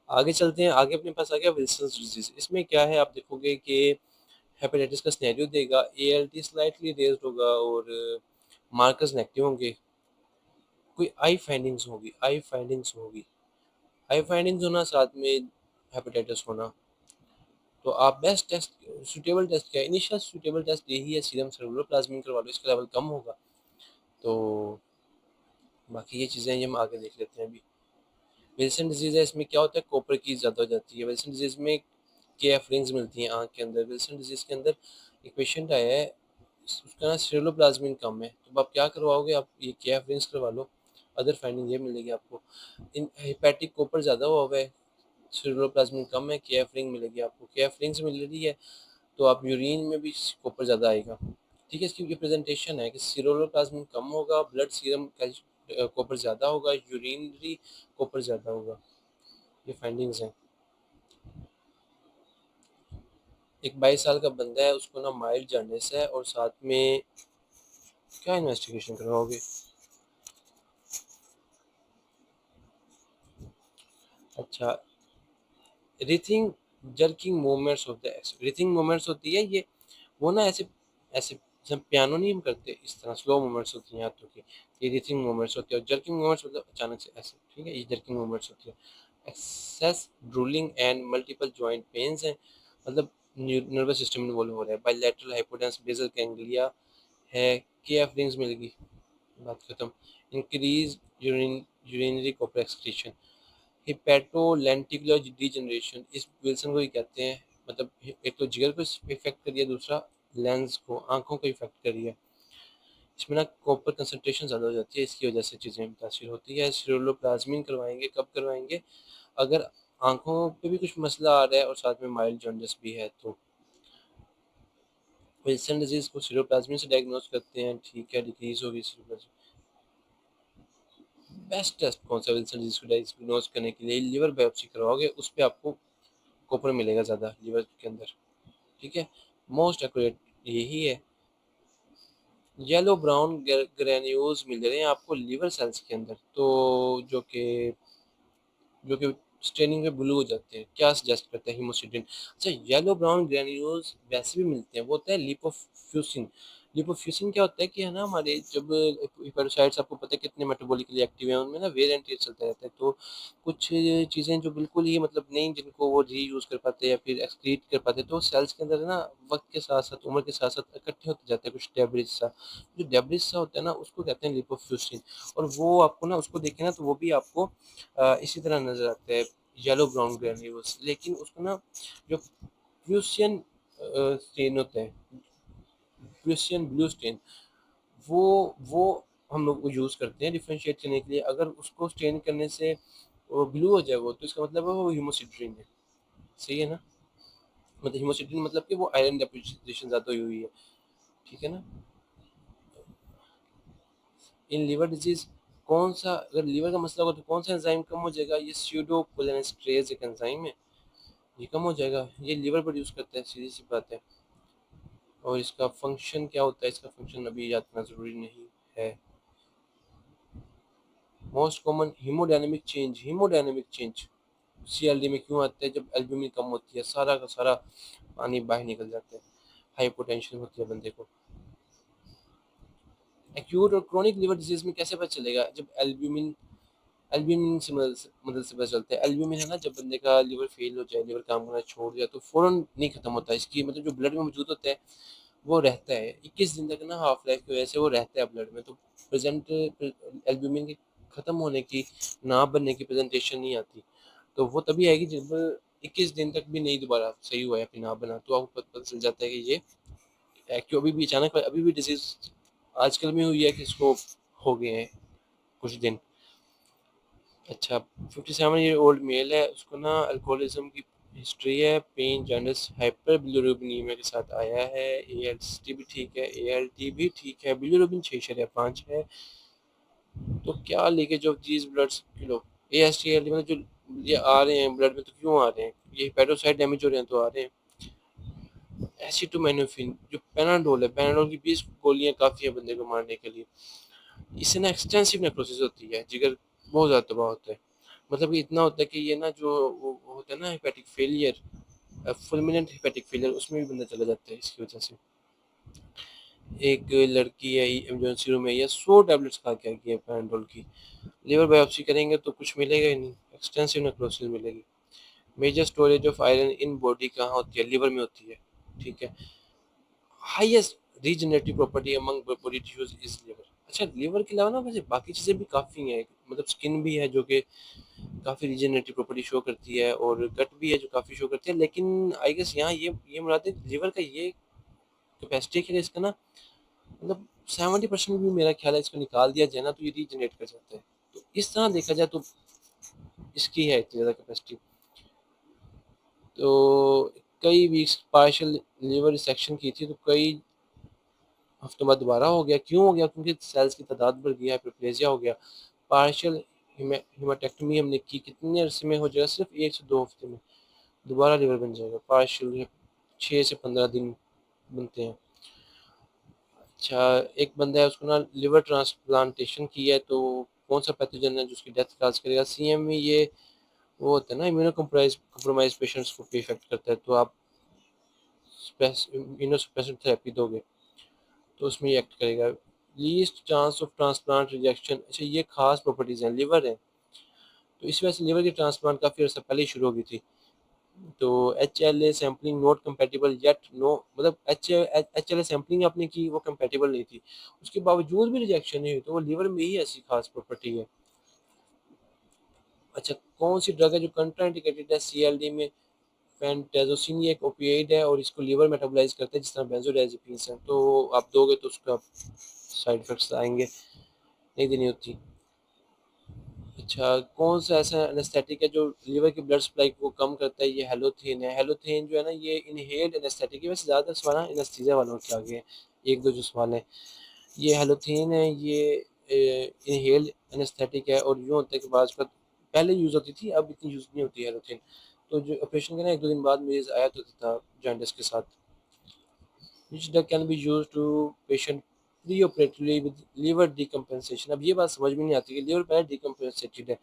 आगे चलते हैं, आगे अपने पास आ गया विल्सन्स डिजीज़। इसमें क्या है, आप देखोगे कि हेपेटाइटिस का सिनेरियो देगा, एएलटी स्लाइटली रेज़्ड होगा और मार्कर्स नेगेटिव होंगे। कोई आई फाइंडिंग्स होना, साथ में हेपेटाइटिस होना। तो आप बेस्ट टेस्ट, सूटेबल टेस्ट क्या है? इनिशियल सूटेबल टेस्ट यही है, सीरम सर्वुलोप्लाज्मिन करवा लो, इसका लेवल कम होगा। तो बाकी ये चीज़ें ये हम आगे देख लेते हैं अभी। विल्सन डिजीज़ है, इसमें क्या होता है, कॉपर की ज़्यादा हो जाती है। विल्सन डिजीज़ में केएफ रिंग्स मिलती हैं आँख के अंदर। विल्सन डिजीज़ के अंदर एक पेशेंट आया है, उसका ना सेरुलोप्लाज्मिन कम है, तो आप क्या करवाओगे, आप ये केएफ रिंग्स करवा लो। अदर फाइंडिंग ये मिलेगी आपको। इन हेपेटिक कॉपर ज़्यादा हुआ है, सेरुलोप्लाज्मिन कम है, केएफ रिंग मिलेगी आपको। केएफ रिंग्स मिल रही है तो आप यूरिन में भी कॉपर ज़्यादा आएगा। ठीक है, इसकी ये प्रेजेंटेशन है कि सेरुलोप्लाज्मिन कम होगा, ब्लड सीरम कॉपर ज़्यादा होगा, यूरिनरी कॉपर ज़्यादा होगा। ये फाइंडिंग्स हैं। एक 22 साल का बंदा है, उसको ना माइल्ड जॉन्डिस है और साथ में क्या इन्वेस्टिगेशन करवाओगे? अच्छा, रिथिंग जर्किंग मूवमेंट्स होते हैं। रिथिंग मूवमेंट्स होती है ये, वो ना ऐसे ऐसे जब पियानो नहीं हम करते, इस तरह स्लो मूवमेंट्स होती हैं हाथों की, ये रिथिंग मूवमेंट्स होती है। और जर्किंग मूवमेंट्स मतलब अचानक से ऐसे, ठीक है, ये जर्किंग मूवमेंट्स होती है। Excess drooling and multiple joint pains हैं, मतलब नर्वस सिस्टम इन्वॉल्व हो रहा है। बायलैटरल हाइपोटेंस बेसल गैंग्लिया है, केएफ रिंग्स मिलेगी, बात खत्म। Increase urinary copper excretion, hepatolenticular degeneration, इस विल्सन को ही कहते हैं। मतलब एक तो जिगर को इफेक्ट करिए, दूसरा लेंस को, आंखों को इफेक्ट करिए। इसमें ना कॉपर कंसंट्रेशन ज़्यादा हो जाती है, इसकी वजह से चीज़ें मुतासिर होती है। सिरुलोप्लाज्मिन करवाएंगे, कब करवाएंगे? अगर आंखों पे भी कुछ मसला आ रहा है और साथ में माइल्ड जॉन्डिस भी है तो। विल्सन डिजीज को सिरुलोप्लाज्मिन से डायग्नोज करते हैं, ठीक है, डिक्रीज होगी सिरुलोप्लाज्मिन। बेस्ट टेस्ट कौन सा विल्सन डिजीज को डायग्नोज करने के लिए? लिवर बायोप्सी करवाओगे, उस पर आपको कॉपर मिलेगा ज़्यादा लिवर के अंदर। ठीक है, मोस्ट एक्यूरेट यही है। येलो ब्राउन ग्रेन्यूल्स मिल रहे हैं आपको लिवर सेल्स के अंदर, तो जो कि स्टेनिंग में ब्लू हो जाते हैं। क्या सजेस्ट करते हैं? हिमोसिडिन। अच्छा, येलो ब्राउन ग्रेन्यूल्स वैसे भी मिलते हैं, वो होता है लिपोफ्यूसिन। लिपोफ्यूसिन क्या होता है कि है ना, हमारे जब हिपेरोसाइट्स, आपको पता है कितने मेटाबॉलिकली एक्टिव हैं, उनमें ना वेर एंड टेयर चलता रहता है। तो कुछ चीज़ें जो बिल्कुल ही मतलब नहीं, जिनको वो रीयूज कर पाते या फिर एक्सक्रीट कर पाते, तो सेल्स के अंदर ना वक्त के साथ साथ, उम्र के साथ साथ इकट्ठे होते जाते हैं कुछ डेब्रिस सा। जो डेब्रिस सा होता है ना, उसको कहते हैं लिपोफ्यूसिन। और वो आपको ना, उसको देखें ना, तो वो भी आपको इसी तरह नजर आता है, येलो ब्राउन ग्रेन्यूल्स। लेकिन उसको ना, जो प्रूसियन स्टेन होता है, प्रूसियन ब्लू स्टेन, वो वो हम लोग वो यूज़ करते हैं डिफ्रेंशिएट करने के लिए। अगर उसको स्टेन करने से वो ब्लू हो जाए वो, तो इसका मतलब है वो हिमोसिड्रीन है। सही है ना? मतलब हिमोसिड्रीन मतलब कि वो आयरन डेपोजिशन ज़्यादा हुई है। ठीक है ना? इन लिवर डिजीज कौन सा, अगर लीवर का मसला होगा तो कौन सा एंजाइम कम हो जाएगा? ये स्यूडोकोलिनेस्टरेज एक एंजाइम है, ये कम हो जाएगा। ये लीवर प्रोड्यूस करता है, सीधी सी बात है। और इसका फंक्शन क्या होता है? इसका फंक्शन अभी याद करना ज़रूरी नहीं है। मोस्ट कॉमन हीमोडायनेमिक चेंज सीएलडी में क्यों आता है? जब एल्ब्यूमिन कम होती है, सारा का सारा पानी बाहर निकल जाता है, हाइपोटेंशन होती है बंदे को। एक्यूट और क्रोनिक लिवर डिजीज में कैसे पता चलेगा? जब एल्ब्यूमिन से मदद से पता चलता है। एल्ब्यूमिन है ना, जब बंदे का लिवर फेल हो जाए, लिवर काम करना छोड़ दिया, तो फौरन नहीं खत्म होता। इसकी मतलब जो ब्लड में मौजूद होता है वो रहता है 21 दिन तक ना, हाफ लाइफ की वजह से वो रहता है ब्लड में। तो प्रेजेंट एल्ब्यूमिन के खत्म होने की, ना बनने की प्रेजेंटेशन नहीं आती। तो वो तभी आएगी जब 21 दिन तक भी नहीं दोबारा सही हुआ है, फिर ना बना, तो आपको पता चल जाता है कि ये क्यों अभी भी अचानक, अभी भी डिजीज आजकल में हुई है कि इसको हो गए हैं कुछ दिन। अच्छा, 57 ईयर ओल्ड मेल है, उसको ना अल्कोहलिज्म की हिस्ट्री है, पेन जॉन्डिस हाइपर बिलिरुबिनीमिया के साथ आया है। एएलटी भी ठीक है, एएलटी भी ठीक है, बिलिरुबिन 6.5 है। तो क्या leakage of these blood kilo, AST ALT मतलब जो ये आ रहे हैं ब्लड में, तो क्यों आ रहे हैं? ये हेपेटोसाइट डैमेज हो रहे हैं तो आ रहे हैं। एसिटोमेनोफिन, जो पेनाडोल है, पेनाडोल की 20 गोलियां काफ़ी है बंदे को मारने के लिए। इससे ना एक्सटेंसिव नेक्रोसिस होती है, जिगर बहुत ज़्यादा तबाह होता है। मतलब कि इतना होता है कि ये ना जो वो होता है ना hepatic failure, fulminant hepatic failure, उसमें भी बंदा चला जाता है इसकी वजह से। एक लड़की है इमरजेंसी रूम में, ये 100 टैबलेट्स खा के आई है पैराडोल की। लिवर बायोप्सी करेंगे तो कुछ मिलेगा ही नहीं, एक्सटेंसिव नेक्रोसिस मिलेगी। Major storage of iron in body कहाँ होती है? लिवर में होती है, ठीक है। Highest regenerative property among body tissues is liver. अच्छा, लिवर के अलावा ना वैसे बाकी चीज़ें भी काफ़ी हैं, मतलब स्किन भी है जो कि काफ़ी रीजनरेटिव प्रॉपर्टी शो करती है, और गट भी है जो काफ़ी शो करती है, लेकिन आई गेस यहाँ ये मुराद है लिवर का ये कैपेसिटी है कि इसका ना मतलब 70% भी मेरा ख्याल है इसको निकाल दिया जाए ना तो ये रीजनरेट कर सकता है। तो इस तरह देखा जाए तो इसकी है इतनी ज़्यादा कैपेसिटी। तो कई वीक्स पार्शियल लिवर रिसेक्शन की थी, तो कई हफ्तों बाद दोबारा हो गया। क्यों हो गया? क्योंकि सेल्स की तादाद बढ़ गई, हाइपरप्लेजिया हो गया। पार्शियल हिमाटेक्टमी हमने की, कितने अरसे में हो जाएगा? सिर्फ 1 से 2 हफ्ते में दोबारा लिवर बन जाएगा। पार्शियल 6 से 15 दिन बनते हैं। अच्छा, एक बंदा है उसको ना लिवर ट्रांसप्लांटेशन की है, तो कौन सा पैथोजन है जो उसकी डेथ काज करेगा? सीएमई, ये वो होता है ना इम्यूनो कम्प्रोमाइज पेशेंट्स को भी इफेक्ट करता है, तो आप इम्यूनोसप्रेसिव थेरेपी दोगे तो उसमें ये एक्ट करेगा। Least chance of transplant rejection, अच्छा ये खास प्रॉपर्टीज हैं, लिवर है तो इस वजह से लिवर की ट्रांसप्लांट काफ़ी अर्सा पहले ही शुरू हो गई थी। तो HLA sampling not compatible yet, no मतलब HLA सैम्पलिंग आपने की वो कंपेटिबल नहीं थी, उसके बावजूद भी रिजेक्शन नहीं हुई, तो वो लिवर में ही ऐसी खास प्रॉपर्टी है। अच्छा, कौन सी ड्रग है जो कंट्राइंडिकेटेड है CLD में? पेंटाजोसिन, ये एक ओपिएड है और इसको लिवर मेटाबोलाइज करता है जिस तरह बेंजोडाइजेपीन्स हैं, तो आप दोगे तो उसका साइड इफेक्ट्स आएंगे, नहीं देनी होती। अच्छा, कौन सा ऐसा एनेस्थेटिक है जो लिवर की ब्लड सप्लाई को कम करता है? ये हेलोथेन है। हेलोथेन जो है ना ये इनहेल्ड एनेस्थेटिक है, वैसे ज़्यादातर सवाल एनेस्थीसिया वालों के आगे हैं, एक दो जो सवाल हैं। ये हेलोथेन है, ये इनहेल्ड एनेस्थेटिक है, और यूँ होता है कि बाद पहले यूज़ होती थी, अब इतनी यूज़ नहीं होती है हेलोथेन। तो जो ऑपरेशन के ना 1-2 दिन बाद मरीज आया तो था जॉन्डिस के साथ। Which drug can be used to patient pre-operatively with liver decompensation? अब ये बात समझ में नहीं आती कि लिवर पहले डिकम्पेंसेटेड है,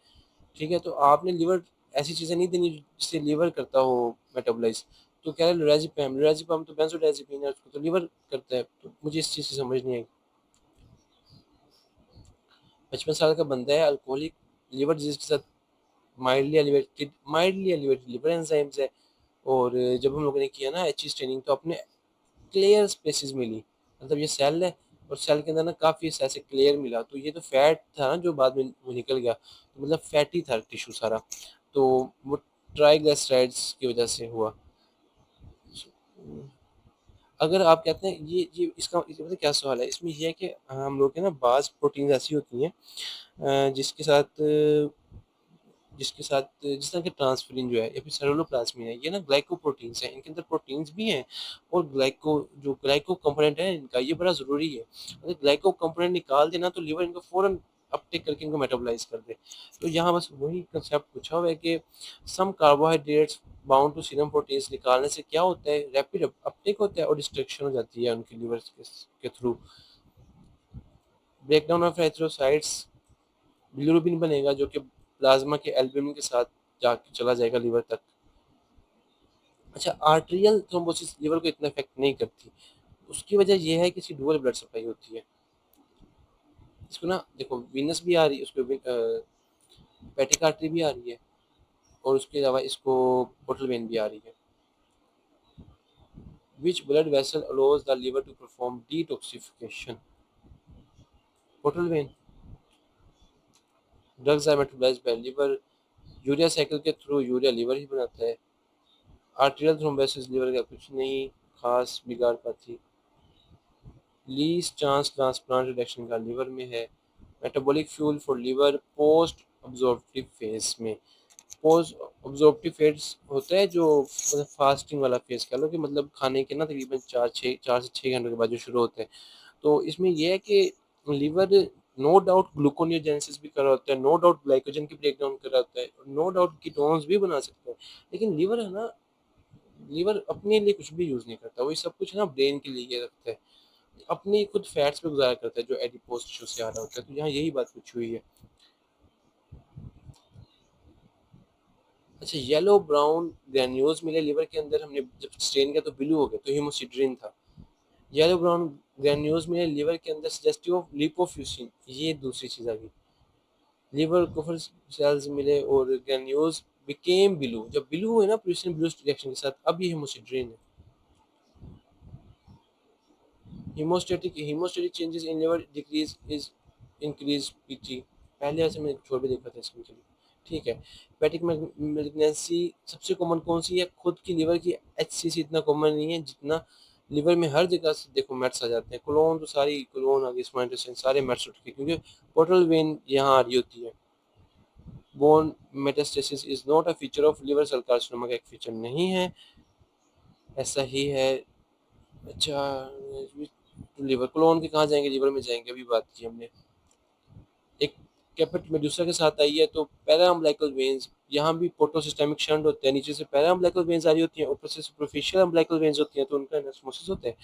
ठीक है, तो आपने लिवर ऐसी चीज़ें नहीं देनी जिससे लिवर करता हो मेटाबोलाइज। तो कह रहे लोराजिपैम, लोराजिपैम तो बेंजोडाइजेपिन है, उसको तो लिवर करता है, तो मुझे इस चीज़ से समझ नहीं आई। 55 साल का बंदा है, अल्कोहलिक, लिवर डिजीज के साथ माइल्डली एलिवेटेड लिवर एंजाइम्स है, और जब हम लोगों ने किया ना एच ट्रेनिंग तो अपने क्लियर स्पेसिस मिली, मतलब ये सेल है और सेल के अंदर ना काफ़ी ऐसे क्लियर मिला, तो ये तो फैट था ना जो बाद में वो निकल गया, तो मतलब फैटी था टिश्यू सारा, तो वो ट्राइग्लिसराइड्स की वजह से हुआ। अगर आप कहते हैं ये इसका मतलब क्या सवाल है इसमें, ये है कि हम लोग के ना बाज़ प्रोटीन्स ऐसी होती हैं जिसके साथ जिस तरह के ट्रांसफेरिन जो है या फिर सेलुलोप्लाज्मिन है, ये ना ग्लाइकोप्रोटीन्स हैं, इनके अंदर प्रोटीन्स भी हैं, और ग्लाइको कंपोनेंट है इनका ये बड़ा ज़रूरी है। अगर ग्लाइको कंपोनेंट निकाल देना तो लिवर इनको फ़ौरन अपटेक करके इनको मेटाबोलाइज कर दे। तो यहाँ बस वही कंसेप्ट पूछा हुआ है कि some carbohydrates bound to serum proteins निकालने से क्या होता है? रैपिड अपटेक होता है और डिस्ट्रक्शन हो जाती है उनकी लिवर के through. Breakdown of erythrocytes, bilirubin बनेगा जो कि प्लाज्मा के एल्ब्यूमिन के साथ जाके चला जाएगा लिवर तक। अच्छा, आर्टेरियल थ्रोम्बोसिस लिवर को इतना इफेक्ट नहीं करती, उसकी वजह यह है कि इसकी डुअल ब्लड सप्लाई होती है। इसको ना देखो वीनस भी आ रही है, उसको पैटिक आर्टरी भी आ रही है, और उसके अलावा इसको पोर्टल वेन भी आ रही है। Which blood vessel allows the liver to perform detoxification? Portal vein. Drugs are metabolised by liver, urea cycle के थ्रू यूरिया लिवर ही बनाता है। आर्टेरियल थ्रोम्बोसिस लिवर का कुछ नहीं खास बिगाड़ पाती। लीस्ट चांस ट्रांसप्लांट रिडक्शन का लिवर में है। Metabolic fuel for liver post absorptive phase में। पोस्ट ऑब्जॉर्प्टिव फेज होता है जो मतलब फास्टिंग वाला फेज कह लो, कि मतलब खाने के ना तकरीबन 4 से 6 घंटों के बाद जो शुरू होते हैं। तो इसमें यह है कि लिवर नो डाउट ग्लूकोनियोजेनेसिस भी कर रहा होता है, नो डाउट ग्लाइकोजन की ब्रेक डाउन कर रहा होता है, नो डाउट कीटोन्स भी बना सकता है, लेकिन लिवर है ना, लिवर अपने लिए कुछ भी यूज नहीं करता, वही सब कुछ ना ब्रेन के लिए रखता है, अपनी खुद फैट्स पे गुजारा करता है जो एडिपोज टिश्यू से आ रहा होता है। तो यहाँ यही बात पूछी हुई है। अच्छा, येलो ब्राउन ग्रैन्यूल्स मिले लिवर के अंदर, हमने जब स्टेन किया तो ब्लू हो गया, तो हेमोसिड्रिन था। येलो ब्राउन ग्रैन्यूल्स मिले लिवर के अंदर सजेस्टिव ऑफ लिपोफ्यूसिन, ये दूसरी चीज आ गई। लिवर कोफर सेल्स मिले और ग्रैन्यूल्स बिकेम ब्लू, जब ब्लू हुए ना प्रोटीन ब्लू रिएक्शन के साथ, अब ये हेमोसिड्रिन है। Haemostatic changes in liver decrease is increase PT, पहले ऐसे मैंने छोड़ भी देखा था इसमें, चलिए ठीक है। हेपेटिक मैलिग्नेंसी सबसे कॉमन कौन सी है? खुद की लिवर की एचसीसी इतना कॉमन नहीं है जितना लिवर में हर जगह से देखो मेट्स आ जाते हैं। कोलोन तो सारी कोलोन आ गई, स्माइल सारे मेट्स उठ के, क्योंकि पोर्टल वेन यहाँ आ रही होती है। Bone metastasis is not a feature of liver cell carcinoma, का एक फीचर नहीं है, ऐसा ही है। अच्छा, लिवर क्लोन के कहाँ जाएंगे? लिवर में जाएंगे, अभी बात की हमने। एक कैपेट मेडुसा के साथ आई है, तो पैरा अम्बिलिकल वेन्स, यहाँ भी पोर्टोसिस्टेमिक शंट होते हैं, नीचे से पैरा अम्बिलिकल वेन्स आ रही होती हैं, ऊपर से सुपरफिशियल अम्बिलिकल वेन्स होती हैं, तो उनका एनास्मोसिस होता है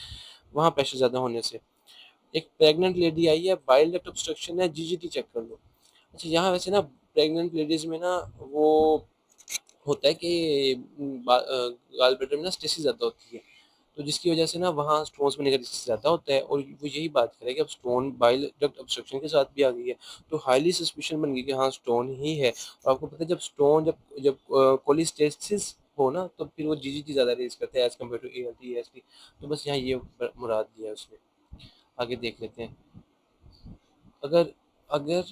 वहाँ प्रेशर ज़्यादा होने से। एक प्रेग्नेंट लेडी आई है, बाइल डक्ट ऑब्स्ट्रक्शन है, जीजीटी चेक कर लो। अच्छा, यहाँ वैसे ना प्रेग्नेंट लेडीज में ना वो होता है कि गाल ब्लैडर में ना स्टेसिस ज़्यादा होती है, तो जिसकी वजह से ना वहाँ स्टोन्स बनने का रिस्क ज़्यादा होता है, और वो यही बात करें कि अब स्टोन बाइल डक्ट ऑब्स्ट्रक्शन के साथ भी आ गई है, तो हाईली सस्पिशन बन गई कि हाँ स्टोन ही है। और आपको पता है, जब स्टोन जब जब कोलिस्टेसिस हो ना, तो फिर वो जीजीटी ज़्यादा रेज करते हैं as compare to ALT AST. तो बस यहाँ ये मुराद दिया है उसने। आगे देख लेते हैं। अगर अगर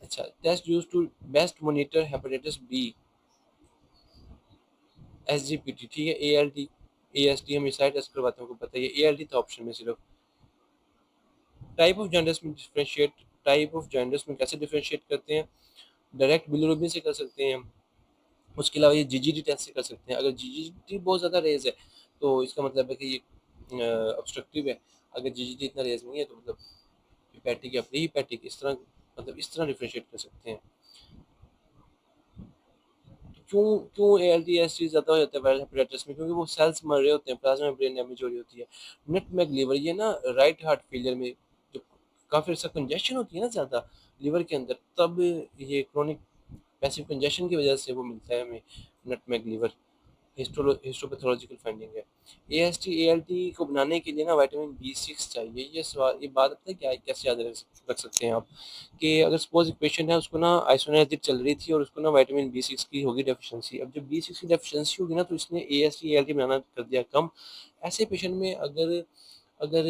अच्छा, test use to best monitor hepatitis B, SGPT, ठीक है, एएलटी एएसटी हम इस साइड टेस्ट करवाते हैं, आपको पता है ये एएलटी था ऑप्शन में सिर्फ। टाइप ऑफ जॉन्डिस में डिफरेंशिएट, टाइप ऑफ जॉन्डिस में कैसे डिफरेंशिएट करते हैं? डायरेक्ट बिलिरुबिन से कर सकते हैं हम, उसके अलावा ये जीजीटी टेस्ट से कर सकते हैं। अगर जीजीटी बहुत ज़्यादा रेज है तो इसका मतलब है कि ये ऑब्स्ट्रक्टिव है। अगर जीजीटी इतना रेज नहीं है तो मतलब हिपैटिक या प्री हिपैटिक, इस तरह मतलब इस तरह डिफरेंशिएट कर सकते हैं। क्यों क्यों एएलटीएसटी ज़्यादा हो जाता है वायरल हेपेटाइटिस में? क्योंकि वो सेल्स मर रहे होते हैं, प्लाज्मा मेम्ब्रेन डैमेज हो रही होती है। नटमेग लीवर, ये ना राइट हार्ट फेलियर में जो काफ़ी ऐसा कंजेशन होती है ना ज़्यादा लिवर के अंदर, तब ये क्रोनिक पैसिव कंजेशन की वजह से वो मिलता है हमें नटमेग लीवर। हिस्टोपैथोलॉजिकल फाइंडिंग है। एएसटी एएलटी को बनाने के लिए ना विटामिन बी 6 चाहिए। ये सवाल, ये बात पता है क्या है, कैसे याद रख सकते हैं आप? कि अगर सपोज एक पेशेंट है, उसको ना आइसोनियाजिड चल रही थी और उसको ना विटामिन बी 6 की होगी डेफिशिएंसी। अब जब बी 6 की डेफिशिएंसी होगी ना, तो इसने एएसटी एएलटी बनाना कर दिया कम। ऐसे पेशेंट में अगर अगर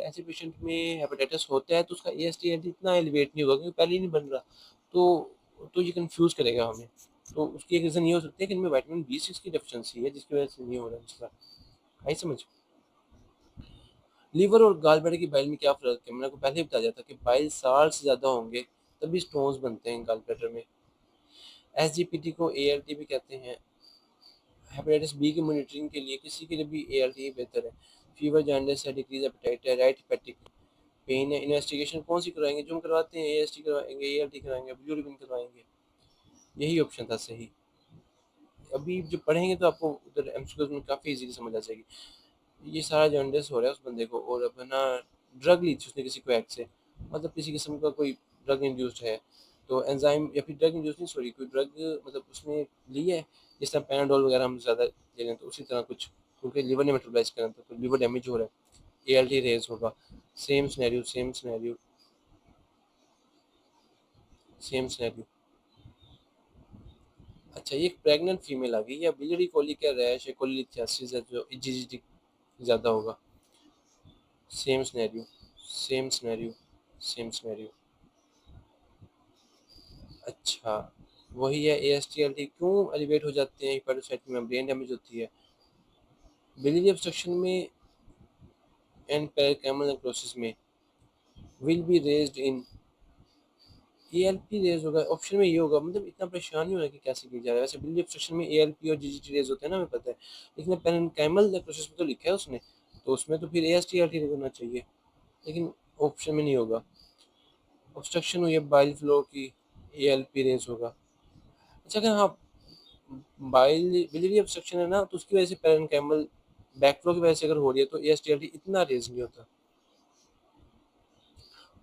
ऐसे पेशेंट में हेपेटाइटिस होता है, तो उसका एएसटी एएलटी इतना एलिवेट नहीं होगा, क्योंकि पहले ही नहीं बन रहा। तो ये कंफ्यूज करेगा हमें। तो उसकी एक रीज़न ये हो सकती है कि इनमें विटामिन बी 6 की डेफिशिएंसी है, जिसकी वजह से नहीं हो रहा है मसला। आई समझ? लीवर और गाल ब्लैडर की बाइल में क्या फ़र्क है? मैंने आपको पहले ही बता दिया था कि बाइल साल्ट से ज़्यादा होंगे तभी स्टोन्स बनते हैं गाल ब्लैडर में। एसजीपीटी को एएलटी भी कहते हैं। हेपेटाइटिस बी की मॉनिटरिंग के लिए किसी के लिए भी एएलटी बेहतर है। फीवर, जॉन्डिस है, डिक्रीज एपेटाइट है, राइट हेपेटिक पेन है। इन्वेस्टिगेशन कौन सी करवाएंगे? जो हम करवाते हैं, एएसटी करवाएंगे, एएलटी कराएंगे, बिलिरुबिन करवाएंगे। यही ऑप्शन था सही। अभी जो पढ़ेंगे तो आपको उधर एमसीक्यूज में काफ़ी इजीली समझ आ जाएगी। ये सारा जॉन्डिस हो रहा है उस बंदे को, और अब है ना ड्रग ली थी उसने किसी को एक्ट से, मतलब किसी किस्म का कोई ड्रग इंड्यूस्ड है, तो एंजाइम, या फिर ड्रग इंड्यूस्ड नहीं, सॉरी, कोई ड्रग मतलब उसने ली है। जिस तरह पैनाडोल वगैरह हम ज़्यादा ले लें, तो उसी तरह कुछ, क्योंकि लिवर ने मेटाबोलाइज करना था, तो लिवर डैमेज हो रहा है, एएलटी रेज होगा। Same scenario, same scenario, same scenario. अच्छा, ये एक प्रेग्नेंट फीमेल आ गई, या बिलियरी कोलिक या रैश है, कोलिथियासिस है, जो इजीजी ज़्यादा होगा। Same scenario, same scenario, same scenario. अच्छा, वही है, एएसटीएलटी क्यों एलिवेट हो जाते हैं हेपेटोसाइट में? ब्रेन डैमेज होती है। बिलियरी ऑब्स्ट्रक्शन में एंड पेरिकाइमल नेक्रोसिस में will be raised in, ALP raise होगा ऑप्शन में, ये होगा। मतलब इतना परेशान नहीं होना कि कैसे किया जा रहा है। वैसे बिलियरी ऑब्स्ट्रक्शन में एएलपी और जीजीटी रेज होते हैं ना, हमें पता है, लेकिन पेरिकाइमल नेक्रोसिस में तो लिखा है उसने, तो उसमें तो फिर एएसटीएलटी होना चाहिए, लेकिन ऑप्शन में नहीं होगा। ऑब्स्ट्रक्शन हुई है बाइल फ्लो की, एएलपी रेज होगा। अच्छा, अगर हाँ बाइल बिलियरी ऑब्स्ट्रक्शन है ना, तो उसकी वजह से पेरेन्काइमल बैकफ्लो की वजह से अगर हो रही है, तो एएसटीएलटी इतना रेज नहीं होता।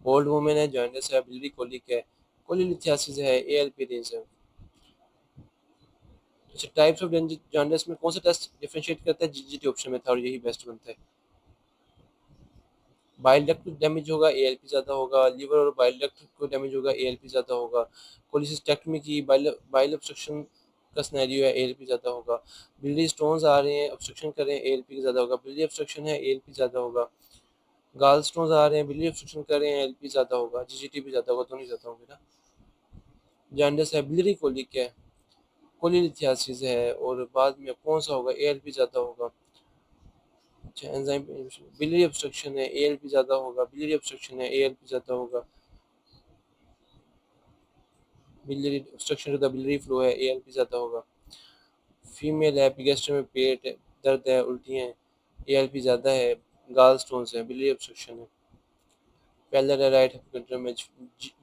ओल्ड वुमेन है, जॉइंटिस है, बिलियरी कोलिक है, कोलिलिथियासिस है, एएलपी रेंज है। अच्छा, टाइप्स ऑफ जॉन्डिस में कौन सा टेस्ट डिफरेंशिएट करता है? जीजीटी ऑप्शन में था और यही बेस्ट बनता है। बाइल डक्ट डैमेज होगा, एएलपी ज़्यादा होगा। लीवर और बाइल डक्ट को डैमेज होगा, एएलपी ज़्यादा होगा। कोलिसिस्टेक्टमी की बाइल ऑब्स्ट्रक्शन का सिनेरियो है, एएलपी ज़्यादा होगा। बिलियरी स्टोन्स आ रहे हैं, ऑब्स्ट्रक्शन कर रहे हैं, एएलपी ज़्यादा होगा। बिलियरी ऑब्स्ट्रक्शन है, एएलपी ज़्यादा होगा। गाल स्टोन्स आ रहे हैं, बिलियरी ऑब्स्ट्रक्शन कर रहे हैं, एएलपी ज़्यादा होगा। जीजीटी भी ज़्यादा होगा, दोनों ही ज़्यादा होंगे ना। जॉन्डिस है, बिलियरी कोलिक है, कोलिलिथियासिस है, और बाद में कौन सा होगा? एएलपी ज़्यादा होगा। अच्छा, एंजाइम बिलियरी ऑब्स्ट्रक्शन है, एएलपी ज़्यादा होगा। बिलियरी ऑब्स्ट्रक्शन है, एएलपी ज़्यादा होगा। Biliary obstruction to the biliary flow है, एएलपी ज़्यादा होगा। फीमेल है, एपिगैस्ट्रम में पेट है, दर्द है, उल्टी है, एएलपी ज़्यादा है। गाल स्टोन्स है, बिलियरी ऑब्स्ट्रक्शन है। पैलर है, राइट हेपेटोमेट्रियम में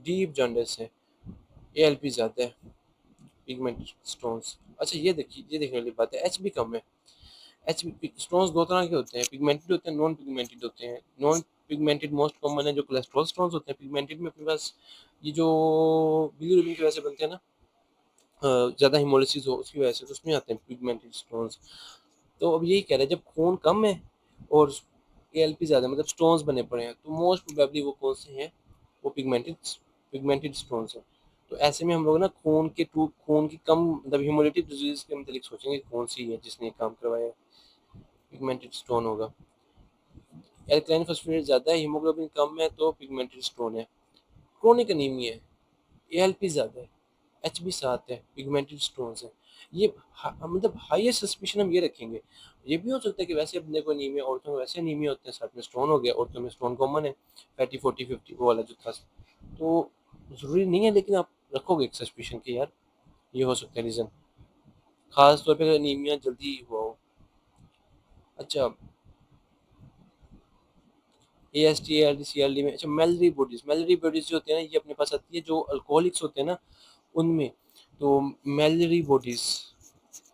डीप जॉन्डिस है, एएलपी ज़्यादा है। पिगमेंट स्टोन्स, अच्छा ये देखिए, ये देखने वाली बात है, एचबी कम है। एचबी स्टोन्स दो तरह के होते हैं, पिगमेंटेड होते हैं, नॉन पिगमेंटेड होते हैं। नॉन पिगमेंटेड मोस्ट कॉमन है, जो कोलेस्ट्रॉल स्टोन्स होते हैं। पिगमेंटेड में अपने पास ये जो बिलीरुबिन की वजह से बनते हैं ना, ज़्यादा हिमोलिसिस हो उसकी वजह से, तो उसमें आते हैं पिगमेंटेड स्टोन्स। तो अब यही कह रहे हैं, जब खून कम है और एएलपी ज़्यादा, मतलब स्टोन्स बने पड़े हैं, तो मोस्ट प्रोबेबली वो कौन से हैं? वो पिगमेंटेड स्टोन्स हैं। तो ऐसे में हम लोग ना खून की कम, मतलब हिमोलिटिक डिजीज के मतलब सोचेंगे कौन सी है जिसने ये काम करवाया है, पिगमेंटेड स्टोन होगा। एल्कलाइन फॉस्फेट ज़्यादा है, हीमोग्लोबिन कम है, तो पिगमेंटेड स्टोन है। क्रोनिक अनीमिया है, एएलपी ज़्यादा है, एचबी 7 है, पिगमेंटेड स्टोन्स है। ये मतलब हाईएस्ट सस्पिशन हम ये रखेंगे। ये भी हो सकता है कि वैसे अपने को अनीमिया, औरतों में वैसे अनीमिया होते हैं, साथ में स्टोन हो गया। औरतों में स्टोन कॉमन है, फैटी 40-50 वो वाला जो था। तो ज़रूरी नहीं है, लेकिन आप रखोगे एक सस्पिशन कि यार ये हो सकता है रीज़न, खास तौर पे अगर अनीमिया जल्दी हुआ हो। अच्छा, एएसटी, एआरडी, सीआरडी में, अच्छा मेलरी बॉडीज जो होती है ना, ये अपने पास आती है जो अल्कोहलिक्स होते हैं ना, उनमें। तो मेलरी बॉडीज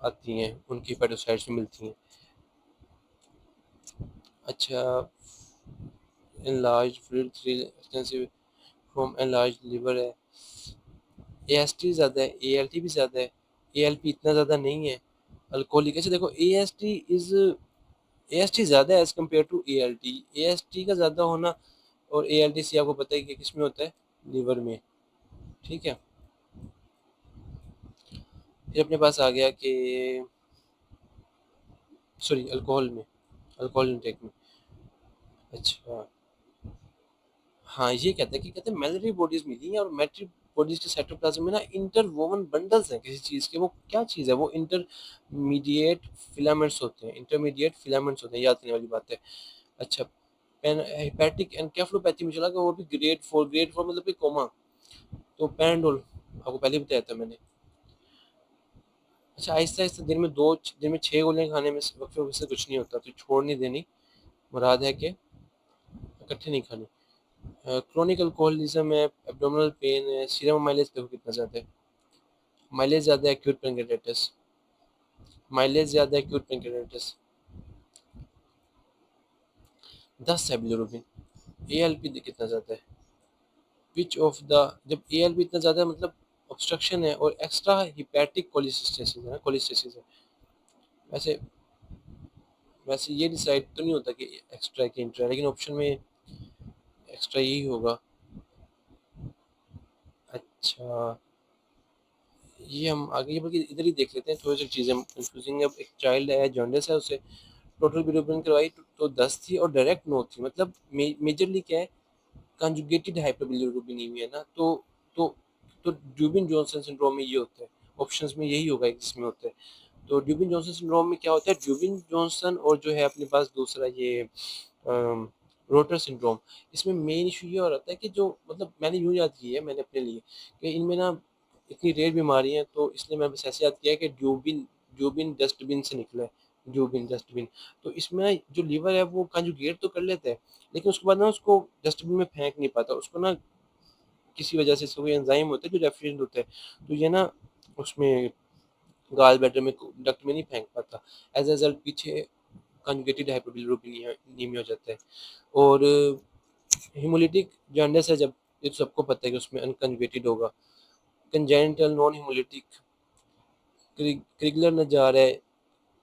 आती हैं, उनकी हेपेटोसाइट्स में मिलती हैं। अच्छा, enlarge fluid extensive from enlarge liver है, एएसटी ज़्यादा है, एएलटी भी ज़्यादा है, एएलपी इतना ज़्यादा नहीं है। अल्कोहलिक, अच्छा देखो, एएसटी ज़्यादा है as compare to ALT. AST का ज़्यादा होना और एएलटी सी आपको पता है कि किस में होता है? लीवर में। ठीक है, फिर अपने पास आ गया कि सॉरी, अल्कोहल में, अल्कोहल इनटेक में। अच्छा, हाँ, ये कहते हैं मेलरी बॉडीज मिली हैं, और मेट्री बॉडीज के साइटोप्लाज्म में ना इंटरवोवन बंडल्स हैं किसी चीज़ के। वो क्या चीज़ है? वो इंटरमीडिएट फिलामेंट्स होते हैं, इंटरमीडिएट फिलामेंट्स होते हैं, याद करने वाली बात है। अच्छा, पेन हेपेटिक एनकेफलोपैथी में चला गया, वो भी ग्रेड 4 मतलब कि कोमा। तो पैराडोल आपको पहले ही बताया था मैंने। अच्छा, आहिस्ता आहिस्ता दिन में 6 गोलियां खाने में वक्फे वक्फे से कुछ नहीं होता, तो छोड़ नहीं देनी, मुराद है कि इकट्ठे नहीं खानी। क्रोनिक अल्कोहलिज्म है, एब्डोमिनल पेन है, सीरम माइलेज देखो कितना ज़्यादा है। माइलेज ज़्यादा है, एक्यूट पेनक्रेटाइटिस। माइलेज ज़्यादा है, एक्यूट पेनक्रेटाइटिस। 10 है बिलिरुबिन। एएलपी कितना ज़्यादा है? विच ऑफ द, जब एएलपी इतना ज़्यादा है मतलब ऑब्स्ट्रक्शन है और एक्स्ट्रा हिपैटिक कोलिसिस्टेसिस है, कोलिस्टेसिस है। वैसे वैसे ये डिसाइड तो नहीं होता कि एक्स्ट्रा है कि इंट्रा है, लेकिन ऑप्शन में एक्स्ट्रा यही होगा। अच्छा, ये हम आगे बल्कि इधर ही देख लेते हैं, थोड़ी सी चीज़ें कंफ्यूजिंग है। अब एक चाइल्ड है, जॉन्डिस है, उसे टोटल बिलिरुबिन करवाई तो 10 थी और डायरेक्ट 9 थी, मतलब मेजरली क्या है, कंजुगेटेड हाइपरबिलिरुबिनेमिया ना। तो तो ड्यूबिन जॉनसन सिंड्रोम में ये होता है। ऑप्शंस में यही होगा एक जिसमें होता है। तो ड्यूबिन जॉनसन सिंड्रोम में क्या होता है? ड्यूबिन जॉनसन और जो है अपने पास दूसरा ये रोटर सिंड्रोम। इसमें मेन इशू ये हो रहा है कि जो, मतलब मैंने यूँ याद की है मैंने अपने लिए, कि इनमें ना इतनी रेयर बीमारी है, तो इसलिए मैं बस ऐसे याद किया है कि ड्यूबिन ड्यूबिन डस्टबिन से निकला है। ड्यूबिन डस्टबिन। तो इसमें जो लीवर है वो कंजुगेट तो कर लेता है, लेकिन उसके बाद ना उसको डस्टबिन में फेंक नहीं पाता। उसको ना किसी वजह से इसका कोई एंजाइम होता है जो रेफ्रिजरेंट होता है, तो ये ना उसमें गाल ब्लैडर में डक्ट में नहीं फेंक पाता। एज ए रिजल्ट पीछे कंजुगेटेड हाइपरबिलिरुबिnemia हो जाता है। और हीमोलिटिक जॉन्डिस है, जब ये तो सबको पता है कि उसमें अनकंजुगेटेड होगा। कंजेनिटल नॉन हेमोलिटिक क्रिगलर नजार है,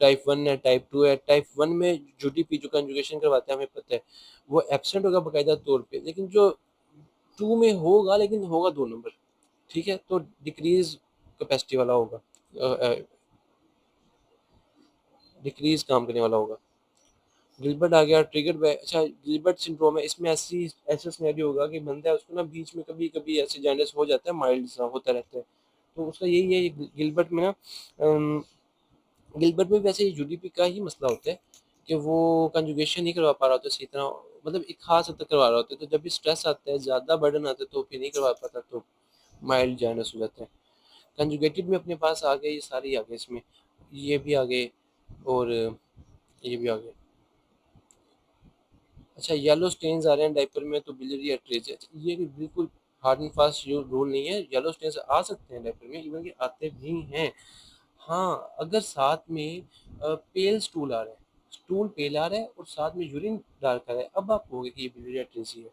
टाइप 1 है, टाइप 2 है। टाइप 1 में यूडीपी जो कंजुगेशन करवाता है हमें पता है, वो एब्सेंट होगा बाकायदा तौर पे, लेकिन जो 2 में होगा, लेकिन होगा 2 नंबर, ठीक है? तो डिक्रीज कैपेसिटी वाला होगा, डिक्रीज काम करने वाला होगा। गिलबर्ट आ गया, ट्रिगर्ड बाय, अच्छा गिलबर्ट सिंड्रोम है, इसमें ऐसा सिनेरियो होगा कि बंदा है उसको ना बीच में कभी कभी ऐसे जॉन्डिस हो जाता है, माइल्ड सा होता रहता है। तो उसका यही है गिलबर्ट में ना, गिलबर्ट में वैसे यूडीपी का ही मसला होता है कि वो कंजुगेशन नहीं करवा पा रहा होता सही तरह, मतलब एक खास हद तक करवा रहा होता है, तो जब भी स्ट्रेस आता है, ज़्यादा बर्डन आता है, तो फिर नहीं करवा पाता, तो माइल्ड जॉन्डिस हो जाता है। कंजुगेटेड में अपने पास आ गए, ये सारे ही आ गए इसमें, ये भी आ गए और ये भी आ गए। अच्छा, येलो स्टेन्स आ रहे हैं डायपर में, तो बिलियरी एट्रेज है, ये भी बिल्कुल हार्ड एंड फास्ट रूल नहीं है, येलो स्टेन्स आ सकते हैं डायपर में, इवन कि आते भी हैं। हाँ, अगर साथ में पेल स्टूल आ रहा है, स्टूल पेल आ रहा है और साथ में यूरिन डार्क आ रहा है, अब आप कहोगे कि ये बिलियरी एट्रेसी है,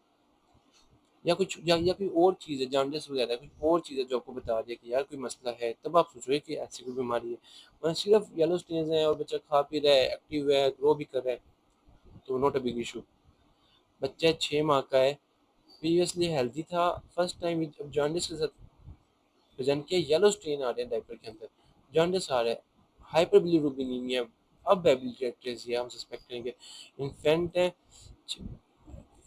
या कुछ या कोई और चीज़ है, जॉन्डिस वगैरह कुछ और चीज़ है जो आपको बता दिया कि यार कोई मसला है, तब आप सोचोगे कि ऐसी कोई बीमारी है। वरना सिर्फ येलो स्टेन्स हैं और बच्चा खा पी रहा है, एक्टिव है, ग्रो भी कर रहा है, तो नॉट अ बिग इशू। बच्चा 6 माह का है, प्रीवियसली हेल्दी था, फर्स्ट टाइम जब जॉन्डिस के साथ प्रेजेंट किया, येलो स्टेन आ रहे हैं डायपर के अंदर, जॉन्डिस आ रहा है, हाइपर बिलीरुबिनीमिया, अब एबिलिटी हम सस्पेक्ट करेंगे। इन्फेंट है,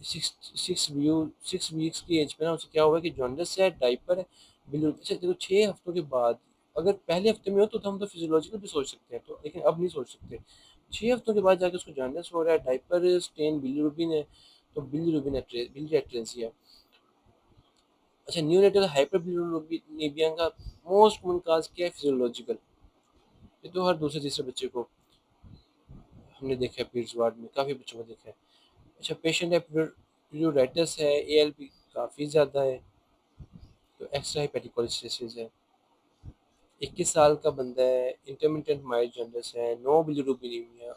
सिक्स सिक्स वीक्स की एज पे ना उसे क्या हुआ कि जॉन्डिस है, डायपर है, बिल्कुल। अच्छा देखो, 6 हफ्तों के बाद, अगर पहले हफ्ते में हो तो हम तो फिजियोलॉजिकल भी सोच सकते हैं, तो लेकिन अब नहीं सोच सकते। 6 हफ्तों के बाद जाके उसको जॉन्डिस हो रहा है, डायपर स्टेन, बिलीरुबिन है, तो बिलीरुबिन बिलियरी एट्रेसिया। अच्छा, न्यूनेटल हाइपर बिलीरुबिnemia का मोस्ट कॉमन काज क्या है? फिजियोलॉजिकल। ये तो हर दूसरे तीसरे बच्चे को हमने देखा है, पीड्स वार्ड में काफ़ी बच्चों को देखा है। अच्छा, पेशेंट है, प्यूराइटिस है, एएलपी काफ़ी ज़्यादा है, तो एक्स्ट्रा हेपेटिक कोलेस्टेसिस है। 21 साल का बंदा है, इंटरमिटेंट माइल्ड जॉन्डिस है, नो बिलीरुबिnemia,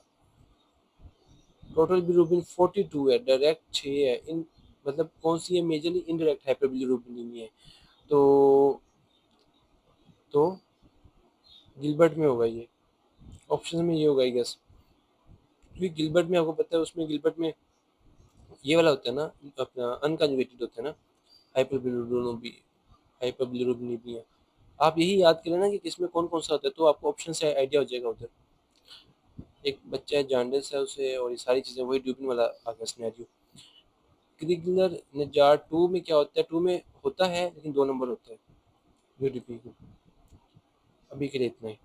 टोटल बिलीरुबिन 42 है, डायरेक्ट 6 है, इन मतलब कौन सी है? मेजरली इनडायरेक्ट हाइपर बिलीरुबिnemia है, तो तो गिलबर्ट में होगा ये, ऑप्शन में ये होगा आई गेस, क्योंकि गिलबर्ट में आपको पता है, उसमें गिलबर्ट में ये वाला होता है ना, अपना अनकंजुगेटेड होता है ना, हाइपर बिलीरुबिnemia। आप यही याद करें ना कि किसमें कौन कौन सा होता है, तो आपको ऑप्शन से आइडिया हो जाएगा उधर। एक बच्चा है, जॉन्डिस है उसे, और ये सारी चीज़ें, वही ड्यूपिन वाला आ गया सिनेरियो। क्रिगलर नजार 2 में क्या होता है? 2 में होता है, लेकिन 2 नंबर होता है यूडीपी को। अभी के लिए इतना ही।